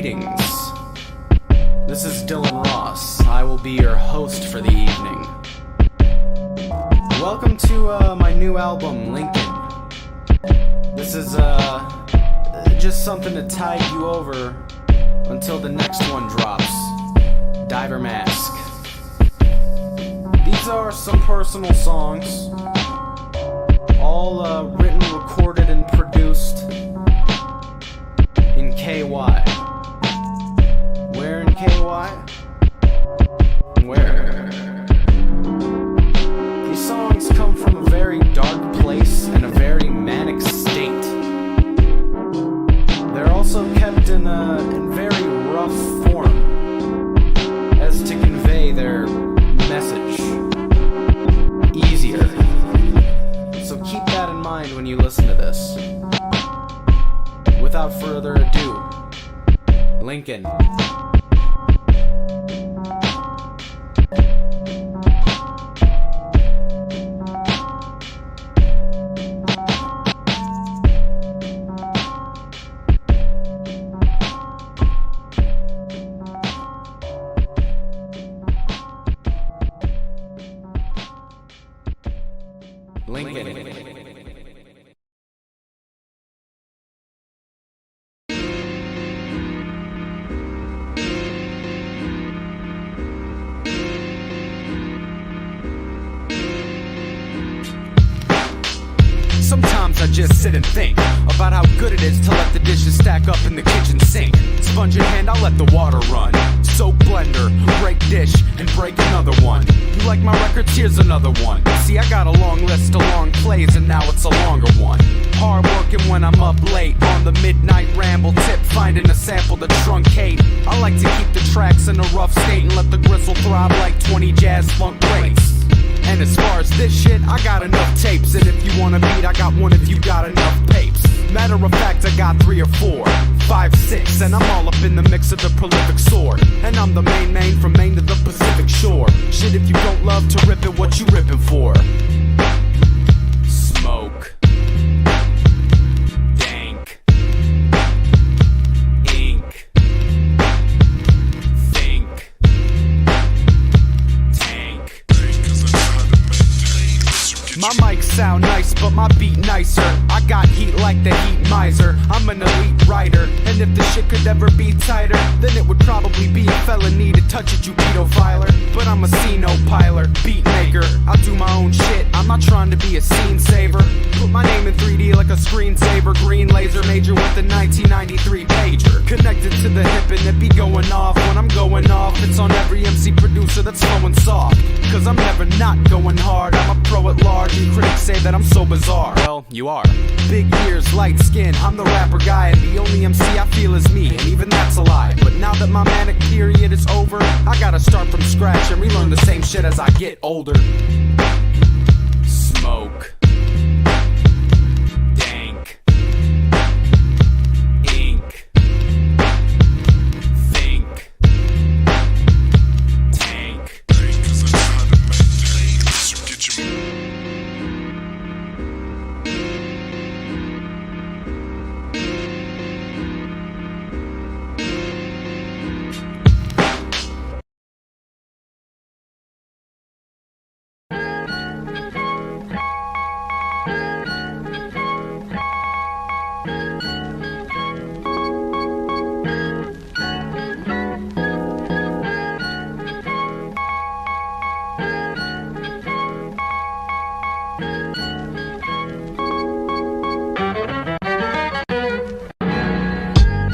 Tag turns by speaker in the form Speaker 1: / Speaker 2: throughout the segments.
Speaker 1: Greetings. This is Dylan Ross. I will be your host for the evening. Welcome to my new album, Lincoln. This is just something to tide you over until the next one drops. Diver Mask. These are some personal songs, all written, recorded, and produced in KY. Where in KY? Where? These songs come from a very dark place and a very manic state. They're also kept in very rough form as to convey their message easier. So keep that in mind when you listen to this. Without further ado, Lincoln. Sometimes I just sit and think about how good it is to let the dishes stack up in the kitchen sink. Sponge in hand, I'll let the water run. Soap blender, break dish, and break another one. You like my records? Here's another one. See, I got a long list of long plays, and now it's a longer one. Hard working when I'm up late on the midnight ramble tip, finding a sample to truncate. I like to keep the tracks in a rough state and let the gristle throb like 20 jazz funk breaks. And as far as this shit, I got enough tapes. And if you want a beat, I got one if you got enough papes. Matter of fact, I got 3 or 4, 5, 6, and I'm all up in the mix of the prolific sword. And I'm the main from Maine to the Pacific shore. Shit, if you don't love to rip it, what you ripping for? Smoke. Dank Ink. Think. Tank. My mics sound nice, but my beat nicer. I got heat like the heat miser. I'm an elite writer, and if the shit could ever be tighter, then it would probably be a felony to touch it, you pedofiler. But I'm a C-no-piler, beat maker. I do my own shit, I'm not trying to be a scene saver. Put my name in 3D like a screensaver. Green laser major with a 1993 pager. Connected to the hip and it be going off. When I'm going off, it's on every MC producer that's flowing soft. Cause I'm never not going hard, I'm a pro at large. And critics say that I'm so bizarre. Well, you are. Big ears, light skin, I'm the rapper guy. And the only MC I feel is me, and even that's a lie. But now that my manic period is over, I gotta start from scratch and relearn the same shit as I get older. Smoke. Dank Ink. Think. Tank.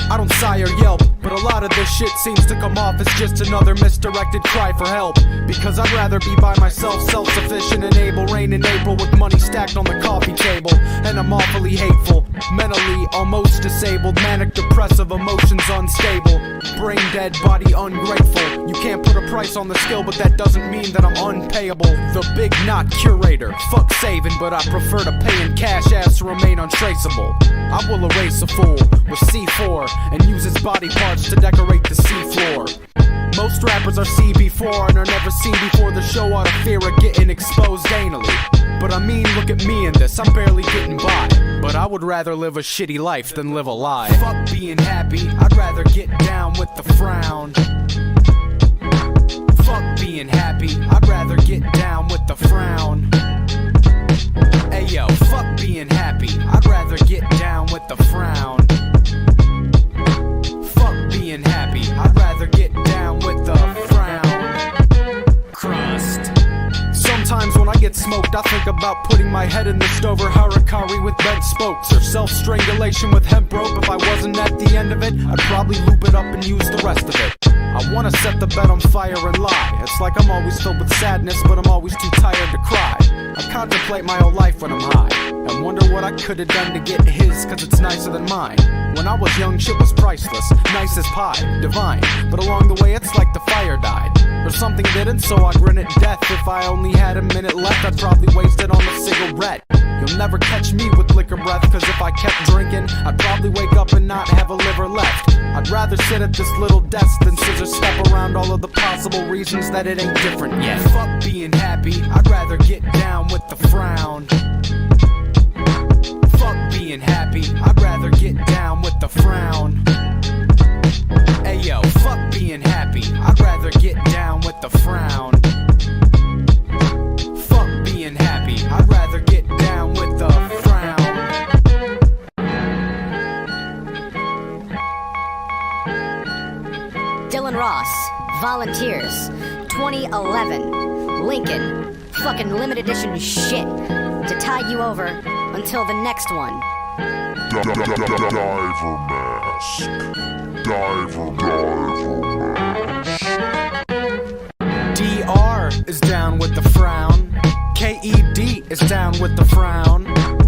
Speaker 1: I don't sigh or yelp, but a lot of this shit seems to come off as just another misdirected cry for help. Because I'd rather be by myself, self-sufficient and able, rain in April with money stacked on the coffee table. And I'm awfully hateful, mentally almost disabled, manic depressive, emotions unstable, brain dead, body ungrateful. You can't put a price on the skill, but that doesn't mean that I'm unpayable. The big not curator, fuck saving, but I prefer to pay in cash as to remain untraceable. I will erase a fool with C4 and use his body parts to decorate the seafloor. Most rappers are CB4 and are never seen before the show out of fear of getting exposed anally. But I mean, look at me in this, I'm barely getting by. but I would rather live a shitty life than live a lie. Fuck being happy, I'd rather get down with the frown. Fuck being happy, I'd rather get down with the frown. Ayo, fuck being happy, I'd rather get down with the frown. Fuck being happy, I'd rather get down with the frown. Crust. Sometimes when I get smoked, I think about putting my head in the stove or harakiri with bent spokes, or self-strangulation with hemp rope. If I wasn't at the end of it, I'd probably loop it up and use the rest of it. I wanna set the bed on fire and lie. It's like I'm always filled with sadness, but I'm always too tired to cry. I contemplate my whole life when I'm high and wonder what I could've done to get his, cause it's nicer than mine. When I was young, shit was priceless, nice as pie, divine. But along the way, it's like the fire died, or something didn't, so I grin at death. If I only had a minute left, I'd probably waste it on a cigarette. You'll never catch me with liquor breath, cause if I kept drinking, I'd probably wake up and not have a liver left. I'd rather sit at this little desk than scissor step around all of the possible reasons that it ain't different yet. Fuck being happy, I'd rather get down with the frown. Fuck being happy, I'd rather get down with the frown. Ayo, fuck being happy, I'd rather get down with the frown. Fuck being happy, I'd rather get down with the frown.
Speaker 2: Dylan Ross, Volunteers, 2011, Lincoln, fucking limited edition shit, to tide you over until the next one.
Speaker 3: Diver mask. Diver mask.
Speaker 1: DR is down with the frown. KED is down with the frown.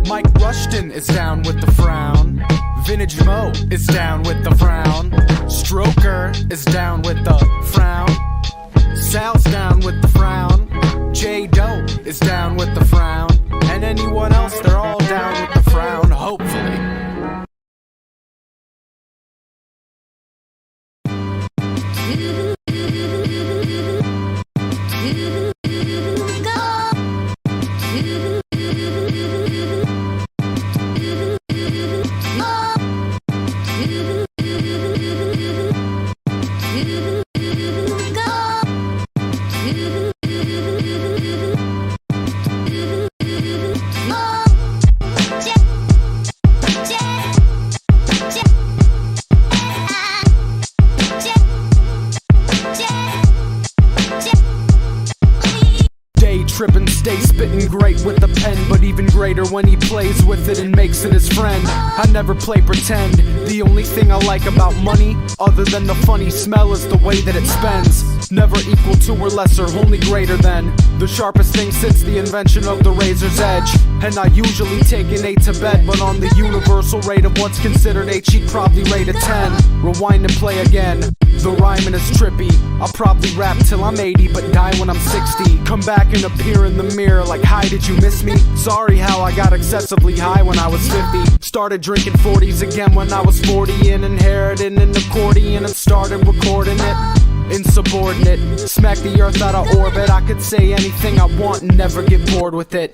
Speaker 1: Mike Rushton is down with the frown. Vintage Mo is down with the frown. Stroker is down with the frown. Sal's down with the frown. J Doe is down with the frown. And anyone else, they're all down with the frown, hopefully. Trippin', stay spittin' great with the pen, but even greater when he plays with it and makes it his friend. I never play pretend. The only thing I like about money, other than the funny smell, is the way that it spends. Never equal to or lesser, only greater than. The sharpest thing since the invention of the razor's edge. And I usually take an 8 to bed, but on the universal rate of what's considered 8, she'd probably rate a 10. Rewind and play again. The rhyming is trippy. I'll probably rap till I'm 80, but die when I'm 60. Come back and appear in the mirror like, hi, did you miss me? Sorry how I got excessively high when I was 50. Started drinking 40s again when I was 40, and inherited an accordion and started recording it. Insubordinate, smack the earth out of orbit. I could say anything I want and never get bored with it.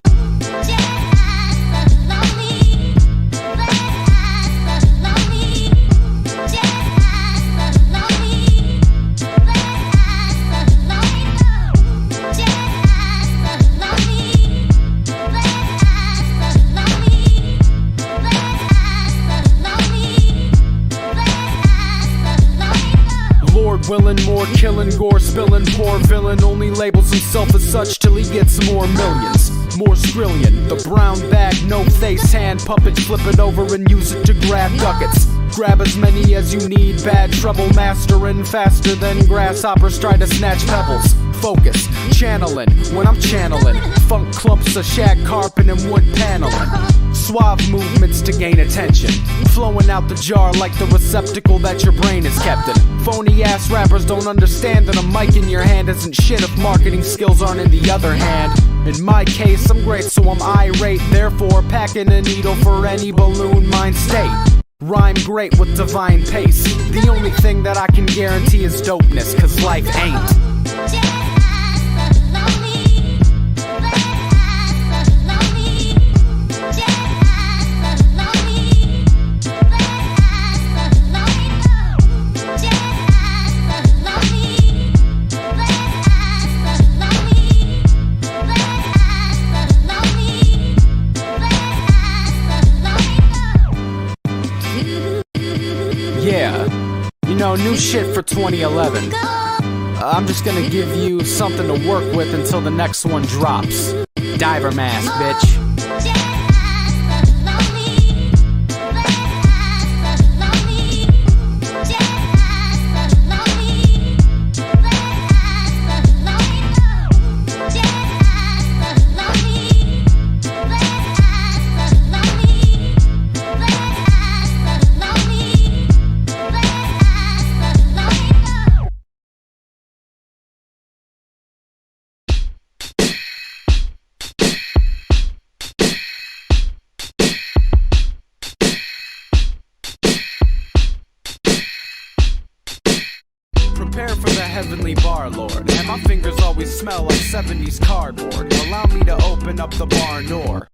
Speaker 1: Willin', more killin', gore spillin', poor villain only labels himself as such till he gets more millions. More skrillion, the brown bag, no face, hand puppet, flip it over and use it to grab ducats. Grab as many as you need, bad trouble mastering faster than grasshoppers try to snatch pebbles. Focus, channeling, when I'm channeling funk clumps of shag carpet and wood paneling. Suave movements to gain attention, flowing out the jar like the receptacle that your brain is kept in. Phony ass rappers don't understand that a mic in your hand isn't shit if marketing skills aren't in the other hand. In my case, I'm great, so I'm irate, therefore packing a needle for any balloon mind state. Rhyme great with divine pace. The only thing that I can guarantee is dopeness, cause life ain't. know, new shit for 2011. I'm just gonna give you something to work with until the next one drops. Diver mask, bitch. Prepare for the heavenly bar, Lord. And my fingers always smell like 70s cardboard. Allow me to open up the barn door.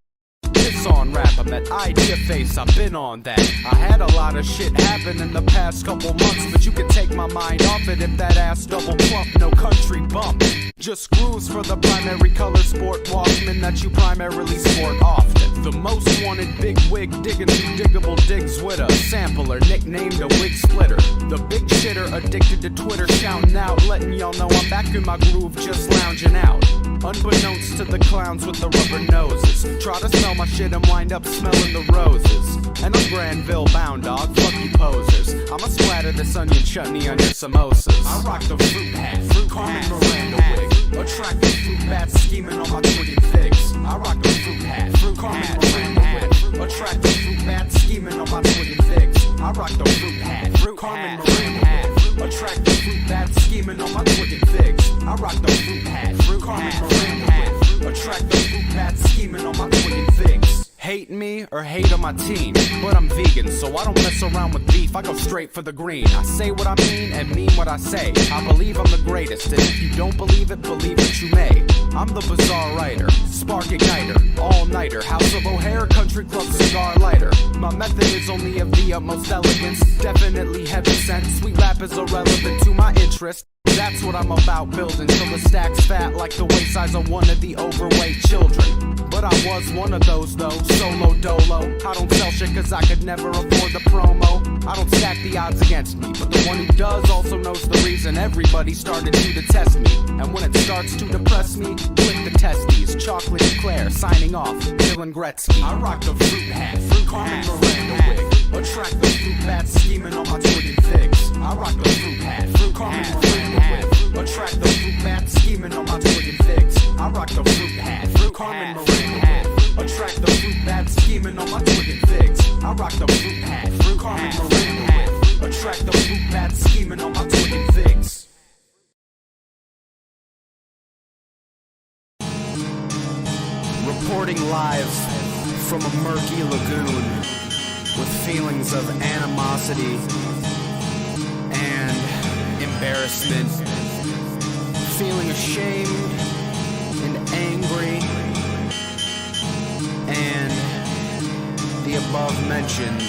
Speaker 1: This on rap, I'm that idea face, I've been on that. I had a lot of shit happen in the past couple months, but you can take my mind off it if that ass double plump, no country bump. Just grooves for the primary color sport Walkman that you primarily sport often. The most wanted big wig digging through diggable digs with a sampler nicknamed a wig splitter. The big shitter addicted to Twitter shouting out, letting y'all know I'm back in my groove just lounging out. Unbeknownst to the clowns with the rubber noses, try to smell my shit and wind up smelling the roses. And I'm Granville bound, dog, fuck you posers. I'ma splatter this onion chutney on your samosas. I rock the fruit hat, Carmen Miranda wig. Attract the fruit bats scheming on my twigging figs. I rock the fruit hat, Carmen Miranda wig. Attract the fruit bats scheming on my twigging figs. I rock the fruit hat, Carmen Miranda wig. Attract the fruit bats scheming on my twigging figs. I rock the fruit hat, Carmen Miranda wig. Attract the fruit bats scheming on my twigging figs. Hate me or hate on my team, but I'm vegan, so I don't mess around with beef, I go straight for the green. I say what I mean and mean what I say. I believe I'm the greatest, and if you don't believe it, believe it you may. I'm the bizarre writer, spark igniter, all-nighter, House of O'Hare, country club cigar lighter. My method is only of the utmost elegance, definitely heaven sent. Sweet rap is irrelevant to my interest. That's what I'm about, building till the stack's fat like the waist size of one of the overweight children. But I was one of those though, solo dolo. I don't sell shit cause I could never afford the promo. I don't stack the odds against me, but the one who does also knows the reason everybody started to detest me. And when it starts to depress me, click the testes. Chocolate Eclair, signing off, Dylan Gretzky. I rock the fruit hat, Carmen Miranda wig. Attract the fruit bats scheming on my twigging figs. I rock the fruit hat, Carmen Miranda wig. Attract the fruit bats scheming on my twigging figs. I rock the fruit hat, Carmen Miranda wig. Attract the fruit bats scheming on my twigging figs. I rock the fruit hat, Carmen Miranda wig. Attract the fruit bats scheming on my twigging figs. Reporting live from a murky lagoon with feelings of animosity and embarrassment, feeling ashamed and angry, and the above mentioned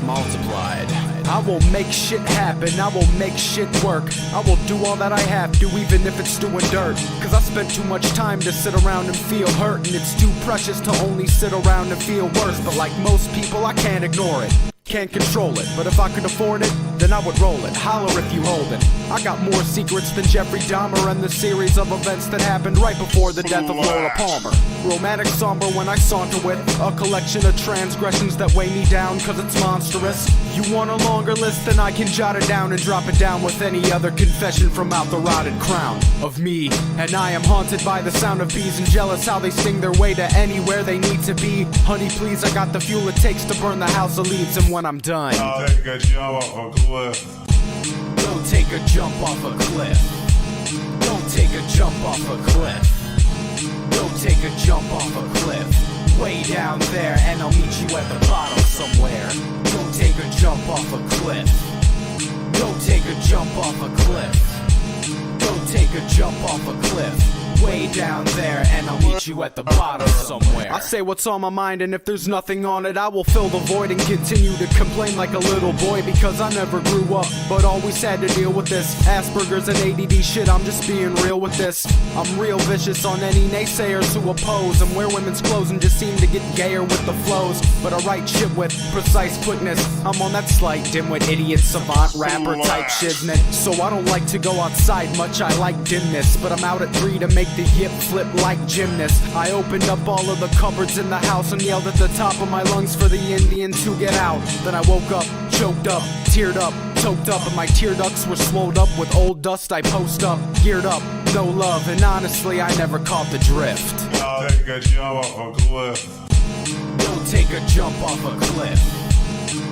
Speaker 1: multiplied. I will make shit happen, I will make shit work. I will do all that I have to, even if it's doing dirt. Cause I spent too much time to sit around and feel hurt, and it's too precious to only sit around and feel worse. But like most people, I can't ignore it, can't control it. But if I could afford it, then I would roll it. Holler if you hold it. I got more secrets than Jeffrey Dahmer and the series of events that happened right before the death of Laura Palmer. Romantic somber when I saunter with a collection of transgressions that weigh me down cause it's monstrous. You want a longer list, then I can jot it down and drop it down with any other confession from out the rotted crown of me. And I am haunted by the sound of bees and jealous how they sting their way to anywhere they need to be. Honey please, I got the fuel it takes to burn the house of leaves, and when I'm done,
Speaker 3: I'll take a jump off a cliff.
Speaker 1: don't take a jump off a cliff. Don't take a jump off a cliff. Don't take a jump off a cliff. Way down there, and I'll meet you at the bottom somewhere. Don't take a jump off a cliff. Don't take a jump off a cliff. Don't take a jump off a cliff. way down there, and I'll meet you at the bottom somewhere. I say what's on my mind, and if there's nothing on it, I will fill the void and continue to complain like a little boy, because I never grew up, but always had to deal with this Asperger's and ADD shit. I'm just being real with this. I'm real vicious on any naysayers who oppose and wear women's clothes and just seem to get gayer with the flows, but I write shit with precise quickness. I'm on that slight dimwit idiot savant rapper type shiznit, so I don't like to go outside much. I like dimness, but I'm out at 3 to make the yip flip like gymnasts. I opened up all of the cupboards in the house and yelled at the top of my lungs for the Indian to get out. Then I woke up, choked up, teared up, choked up, and my tear ducts were swelled up with old dust. I post up, geared up, no love, and honestly I never caught the drift.
Speaker 3: Take a jump off a cliff.
Speaker 1: Don't take a jump off a cliff.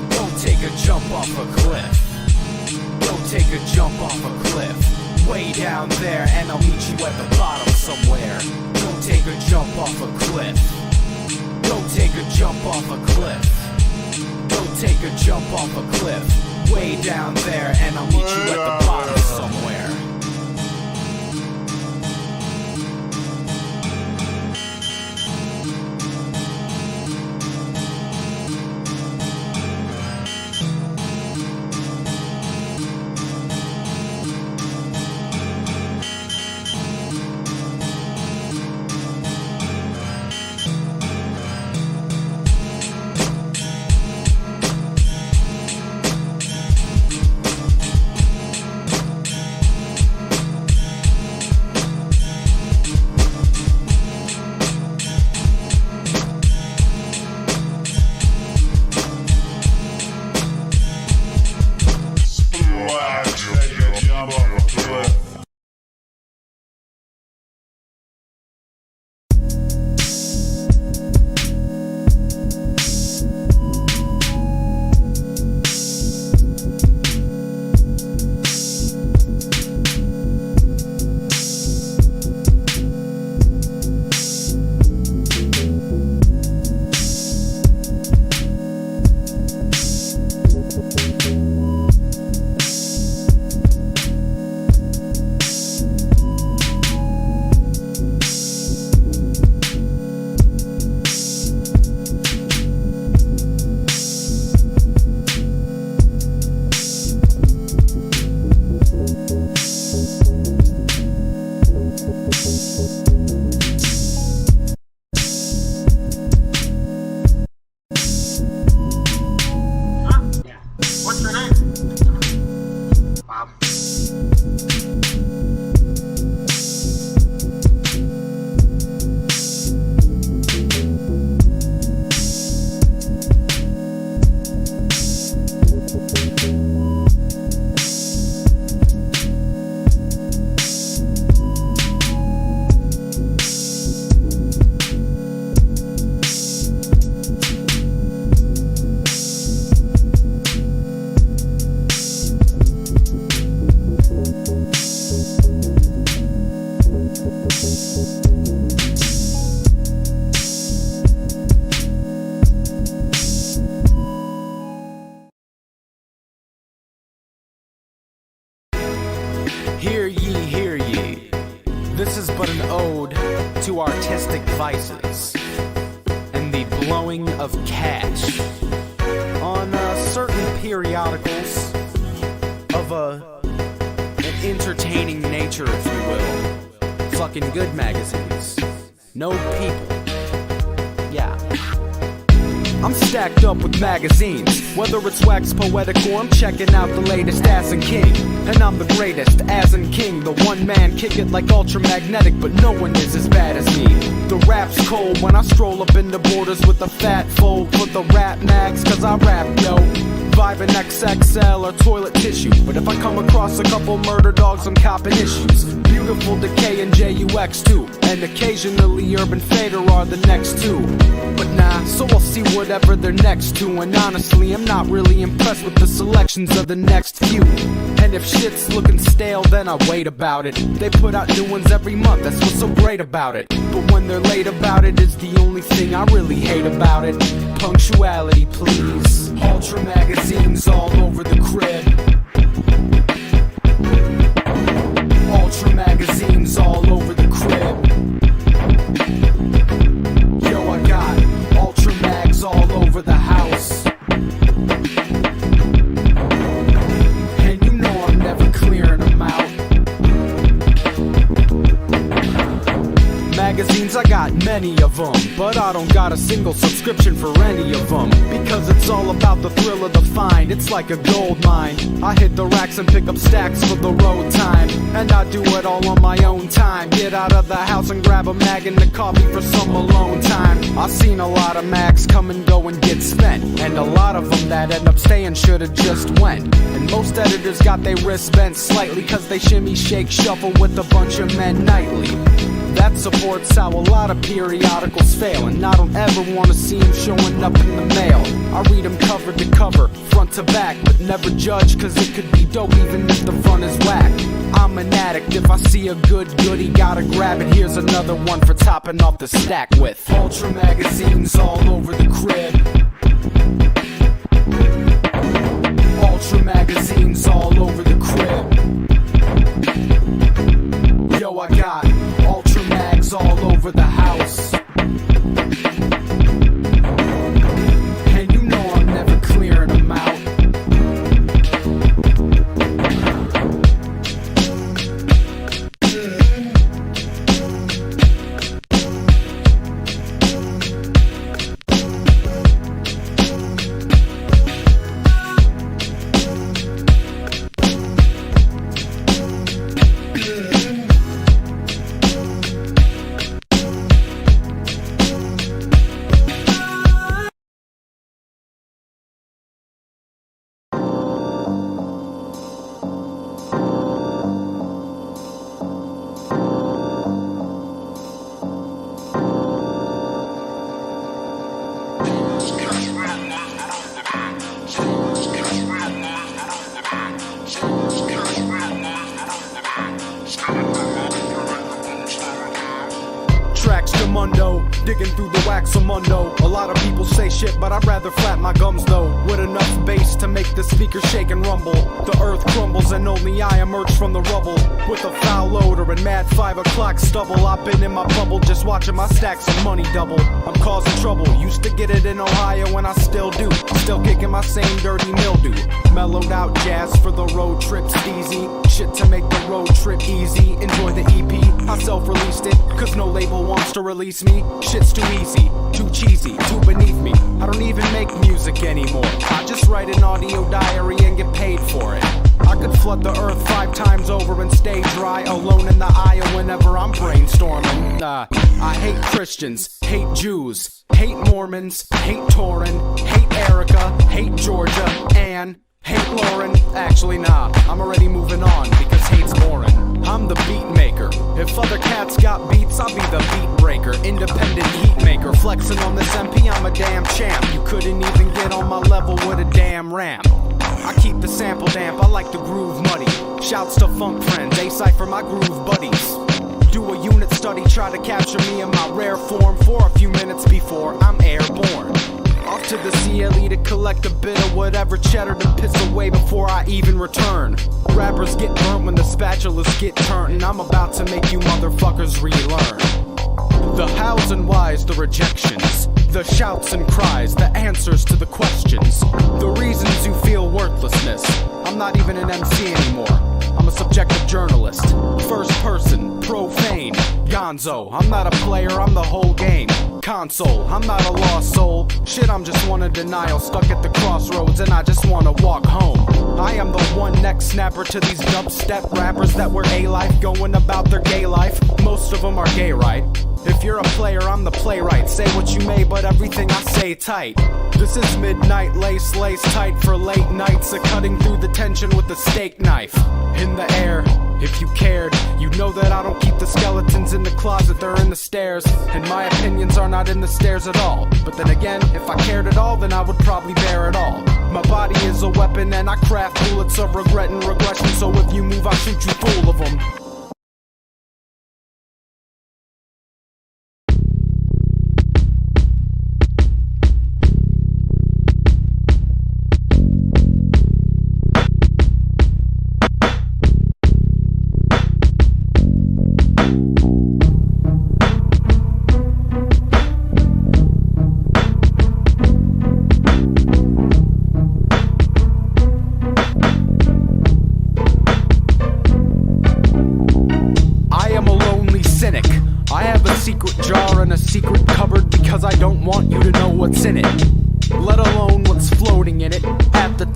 Speaker 1: Don't take a jump off a cliff. Don't take a jump off a cliff. Way down there, and I'll meet you at the bottom somewhere. Don't take a jump off a cliff. Don't take a jump off a cliff. Don't take a jump off a cliff. Way down there, and I'll meet you at the bottom somewhere. Hear ye, hear ye. This is but an ode to artistic vices and the blowing of cash on certain periodicals of an entertaining nature, if you will. Fucking good magazines. No people. Yeah. I'm stacked up with magazines, whether it's wax poetic or I'm checking out the latest As in King. And I'm the greatest, As in King, the one man kick it like Ultramagnetic, but no one is as bad as me. The rap's cold when I stroll up in the borders with a fat fold for the rap mags, cause I rap, yo. Vibin' XXL or toilet tissue, but if I come across a couple murder dogs, I'm copping issues. Beautiful Decay and JUX too, and occasionally Urban Fader are the next two. But nah, so I'll see whatever they're next to, and honestly I'm not really impressed with the selections of the next few. And if shit's looking stale, then I wait about it. They put out new ones every month, that's what's so great about it. But when they're late about it is the only thing I really hate about it. Punctuality, please. Ultra magazines all over the crib. Ultra magazines all over the crib. many of them, but I don't got a single subscription for any of them, because it's all about the thrill of the find. It's like a gold mine. I hit the racks and pick up stacks for the road time, and I do it all on my own time. Get out of the house and grab a mag and a coffee for some alone time. I've seen a lot of mags come and go and get spent, and a lot of them that end up staying should've just went. And most editors got their wrists bent slightly, cause they shimmy, shake, shuffle with a bunch of men nightly. That supports how a lot of periodicals fail, and I don't ever want to see them showing up in the mail. I read them cover to cover, front to back, but never judge, cause it could be dope even if the front is whack. I'm an addict, if I see a good goodie, gotta grab it. Here's another one for topping off the stack with Ultra magazines all over the crib. Ultra magazines all over the crib. Yo, I got Ultra mags all over the house, and you know I'm never clearing them out. Mundo, digging through the waxamundo. A lot of people say shit, but I'd rather flap my gums though. With enough bass to make the speakers shake and rumble. The earth crumbles and only I emerge from the rubble. With a foul odor and mad 5 o'clock stubble. I've been in my bubble just watching my stacks of money double. I'm causing trouble, used to get it in Ohio and I still do. Still kicking my same dirty mildew. Mellowed out jazz for the road trips easy. Shit to make the road trip easy. Enjoy the EP, I self-released it, cause no label wants to release me. Shit's too easy, too cheesy, too beneath me. I don't even make music anymore. I just write an audio diary and get paid for it. I could flood the earth 5 times over and stay dry, alone in the aisle whenever I'm brainstorming. I hate Christians, hate Jews, hate Mormons, hate Torin, hate Erica, hate Georgia, and hate Lauren. Actually nah, I'm already moving on because hate's boring. I'm the beat maker. If other cats got beats, I'll be the beat breaker. Independent heat maker. Flexing on this MP, I'm a damn champ. You couldn't even get on my level with a damn ramp. I keep the sample damp, I like the groove muddy. Shouts to funk friends, they cipher my groove buddies. Do a unit study, try to capture me in my rare form for a few minutes before I'm airborne. Off to the CLE to collect a bit of whatever cheddar to piss away before I even return. Rappers get burnt when the spatulas get turned, and I'm about to make you motherfuckers relearn. The hows and whys, the rejections, the shouts and cries, the answers to the questions, the reasons you feel worthlessness. I'm not even an MC anymore, I'm a subjective journalist. First person, profane, gonzo. I'm not a player, I'm the whole game. Console, I'm not a lost soul. Shit, I'm just one in denial, stuck at the crossroads and I just wanna walk home. I am the one neck snapper to these dubstep rappers that were A-life, going about their gay life. Most of them are gay, right? If you're a player, I'm the playwright. Say what you may, but everything I say tight. This is midnight, lace tight for late nights. A cutting through the tension with a steak knife. In the air, if you cared, you'd know that I don't keep the skeletons in the closet, they're in the stairs. And my opinions are not in the stairs at all. But then again, if I cared at all, then I would probably bear it all. My body is a weapon and I craft bullets of regret and regression. So if you move, I'll shoot you full of them.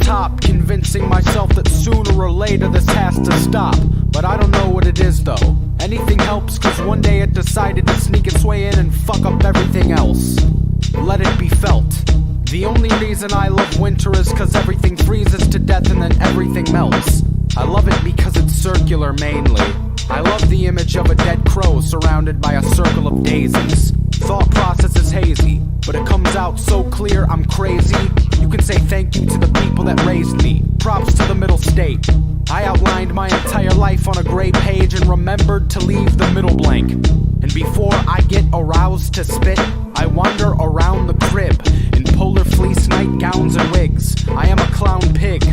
Speaker 1: top, convincing myself that sooner or later this has to stop. But I don't know what it is though. Anything helps, cause one day it decided to sneak its way in and fuck up everything else. Let it be felt. The only reason I love winter is cause everything freezes to death and then everything melts. I love it because it's circular mainly. I love the image of a dead crow surrounded by a circle of daisies. Thought process is hazy, but it comes out so clear I'm crazy. You can say thank you to the people that raised me. Props to the middle state. I outlined my entire life on a gray page and remembered to leave the middle blank. And before I get aroused to spit, I wander around the crib in polar fleece nightgowns and wigs. I am a clown pig.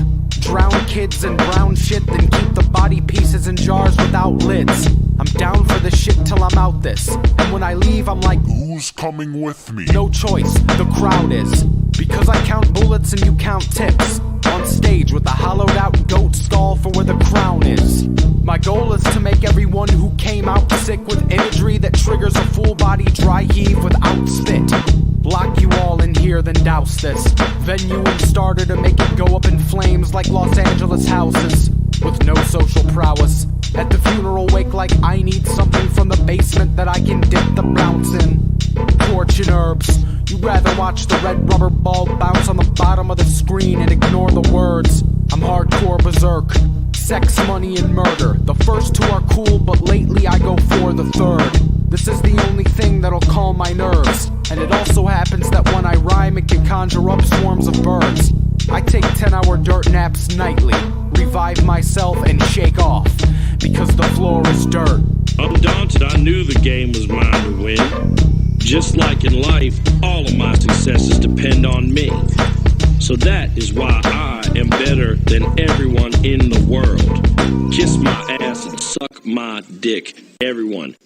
Speaker 1: Drown kids in brown shit, then keep the body pieces in jars without lids. I'm down for this shit till I'm out this. And when I leave, I'm like,
Speaker 3: Who's coming with me?
Speaker 1: no choice, the crowd is. Because I count bullets and you count tips. On stage with a hollowed out goat skull for where the crown is. My goal is to make everyone who came out sick with imagery that triggers a full body dry heave without spit. Lock you all in here, then douse this venue and starter to make it go up in flames like Los Angeles houses. With no social prowess. At the funeral wake like I need something from the basement that I can dip the bounce in. Porch and herbs. You'd rather watch the red rubber ball bounce on the bottom of the screen and ignore the words. I'm hardcore berserk. Sex, money, and murder. The first two are cool, but lately I go for the third. This is the only thing that'll calm my nerves. And it also happens that when I rhyme, it can conjure up swarms of birds. I take 10-hour dirt naps nightly, revive myself and shake off, because the floor is dirt.
Speaker 4: Undaunted, I knew the game was mine to win. Just like in life, all of my successes depend on me. So that is why I am better than everyone in the world. Kiss my ass and suck my dick, everyone.